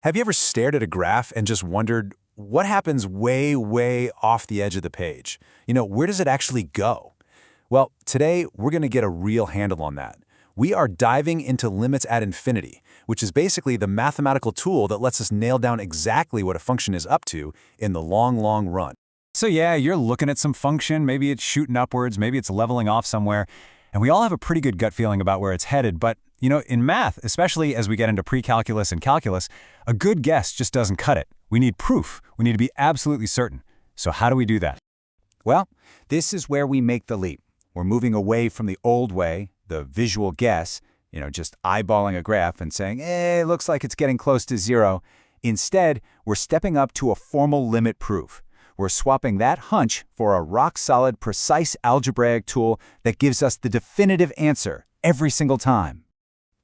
Have you ever stared at a graph and just wondered what happens way, way off the edge of the page? Where does it actually go? Well, today we're going to get a real handle on that. We are diving into limits at infinity, which is basically the mathematical tool that lets us nail down exactly what a function is up to in the long, long run. So yeah, you're looking at some function, maybe it's shooting upwards, maybe it's leveling off somewhere, and we all have a pretty good gut feeling about where it's headed, but in math, especially as we get into precalculus and calculus, a good guess just doesn't cut it. We need proof. We need to be absolutely certain. So how do we do that? Well, this is where we make the leap. We're moving away from the old way, the visual guess, just eyeballing a graph and saying, it looks like it's getting close to zero. Instead, we're stepping up to a formal limit proof. We're swapping that hunch for a rock-solid, precise algebraic tool that gives us the definitive answer every single time.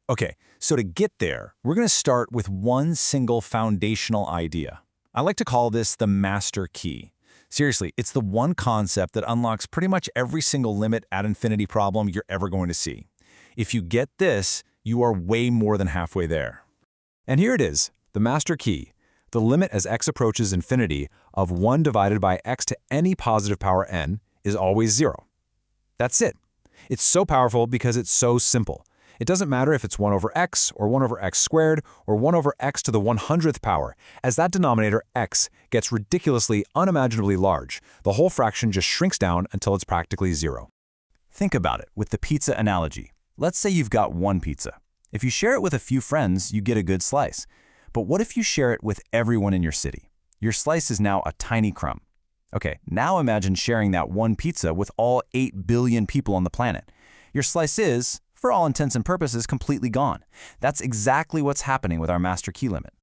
Okay, so to get there, we're going to start with one single foundational idea. I like to call this the master key. Seriously, it's the one concept that unlocks pretty much every single limit at infinity problem you're ever going to see. If you get this, you are way more than halfway there. And here it is, the master key. The limit as x approaches infinity of 1 divided by x to any positive power n is always 0. That's it. It's so powerful because it's so simple. It doesn't matter if it's 1 over x, or 1 over x squared, or 1 over x to the 100th power. As that denominator, x, gets ridiculously, unimaginably large, the whole fraction just shrinks down until it's practically 0. Think about it with the pizza analogy. Let's say you've got one pizza. If you share it with a few friends, you get a good slice. But what if you share it with everyone in your city? Your slice is now a tiny crumb. Okay, now imagine sharing that one pizza with all 8 billion people on the planet. Your slice is, for all intents and purposes, completely gone. That's exactly what's happening with our master key limit.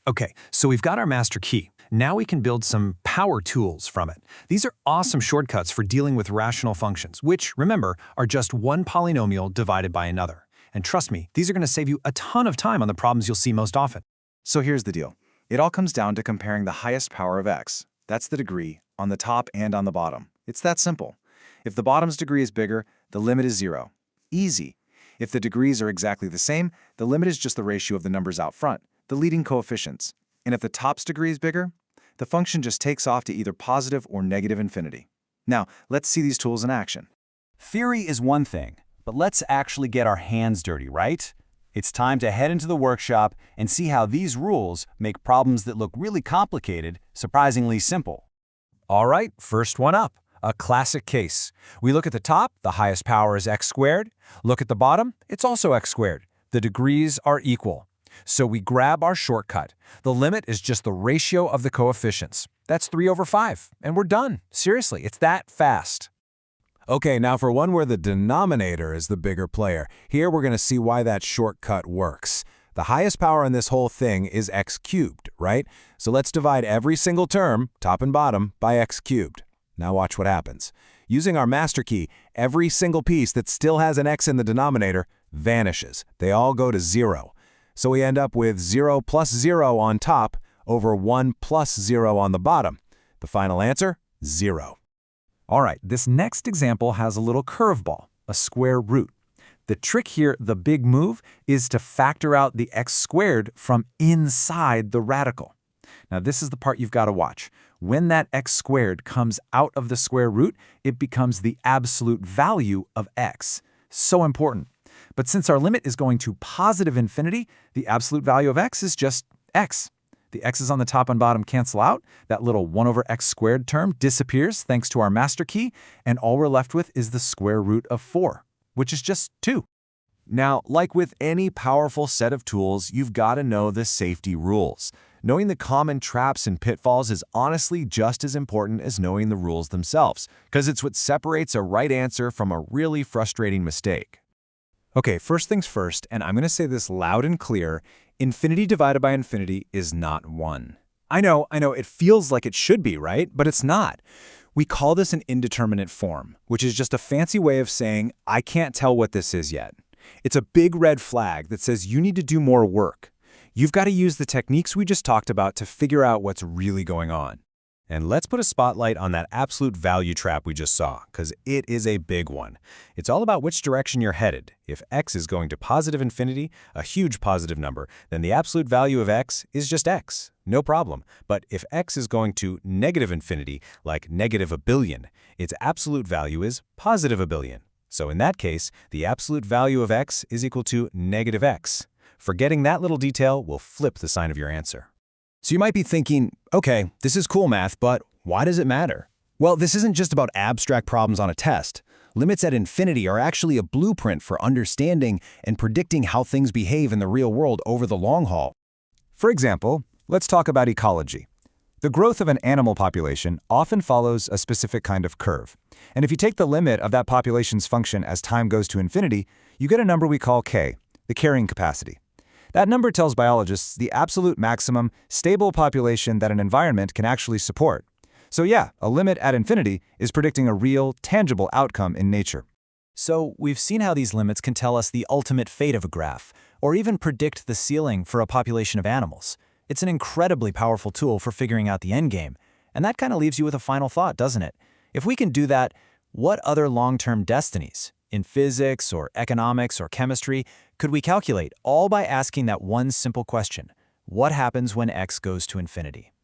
Okay, so we've got our master key. Now we can build some power tools from it. These are awesome shortcuts for dealing with rational functions, which, remember, are just one polynomial divided by another. And trust me, these are going to save you a ton of time on the problems you'll see most often. So here's the deal. It all comes down to comparing the highest power of x. That's the degree, on the top and on the bottom. It's that simple. If the bottom's degree is bigger, the limit is 0. Easy. If the degrees are exactly the same, the limit is just the ratio of the numbers out front, the leading coefficients. And if the top's degree is bigger, the function just takes off to either positive or negative infinity. Now, let's see these tools in action. Theory is one thing, but let's actually get our hands dirty, right? It's time to head into the workshop and see how these rules make problems that look really complicated surprisingly simple. All right, first one up. A classic case. We look at the top, the highest power is x squared. Look at the bottom, it's also x squared. The degrees are equal. So we grab our shortcut. The limit is just the ratio of the coefficients. That's 3 over 5, and we're done. Seriously, it's that fast. Okay, now for one where the denominator is the bigger player. Here we're going to see why that shortcut works. The highest power in this whole thing is x cubed, right? So let's divide every single term, top and bottom, by x cubed. Now watch what happens. Using our master key, every single piece that still has an x in the denominator vanishes. They all go to 0. So we end up with 0 plus 0 on top over 1 plus 0 on the bottom. The final answer, 0. All right, this next example has a little curveball, a square root. The trick here, the big move, is to factor out the x squared from inside the radical. Now this is the part you've got to watch. When that x squared comes out of the square root, it becomes the absolute value of x. So important. But since our limit is going to positive infinity, the absolute value of x is just x. The x's on the top and bottom cancel out. That little 1 over x squared term disappears thanks to our master key, and all we're left with is the square root of 4, which is just 2. Now, like with any powerful set of tools, you've got to know the safety rules. Knowing the common traps and pitfalls is honestly just as important as knowing the rules themselves, because it's what separates a right answer from a really frustrating mistake. Okay, first things first, and I'm going to say this loud and clear, infinity divided by infinity is not 1. I know, it feels like it should be, right? But it's not. We call this an indeterminate form, which is just a fancy way of saying, I can't tell what this is yet. It's a big red flag that says you need to do more work. You've got to use the techniques we just talked about to figure out what's really going on. And let's put a spotlight on that absolute value trap we just saw, because it is a big one. It's all about which direction you're headed. If x is going to positive infinity, a huge positive number, then the absolute value of x is just x. No problem. But if x is going to negative infinity, like negative a billion, its absolute value is positive a billion. So in that case, the absolute value of x is equal to negative x. Forgetting that little detail will flip the sign of your answer. So you might be thinking, okay, this is cool math, but why does it matter? Well, this isn't just about abstract problems on a test. Limits at infinity are actually a blueprint for understanding and predicting how things behave in the real world over the long haul. For example, let's talk about ecology. The growth of an animal population often follows a specific kind of curve. And if you take the limit of that population's function as time goes to infinity, you get a number we call k, the carrying capacity. That number tells biologists the absolute maximum stable population that an environment can actually support. So yeah, a limit at infinity is predicting a real, tangible outcome in nature. So we've seen how these limits can tell us the ultimate fate of a graph, or even predict the ceiling for a population of animals. It's an incredibly powerful tool for figuring out the endgame, and that kind of leaves you with a final thought, doesn't it? If we can do that, what other long-term destinies, in physics or economics or chemistry, could we calculate all by asking that one simple question: what happens when x goes to infinity?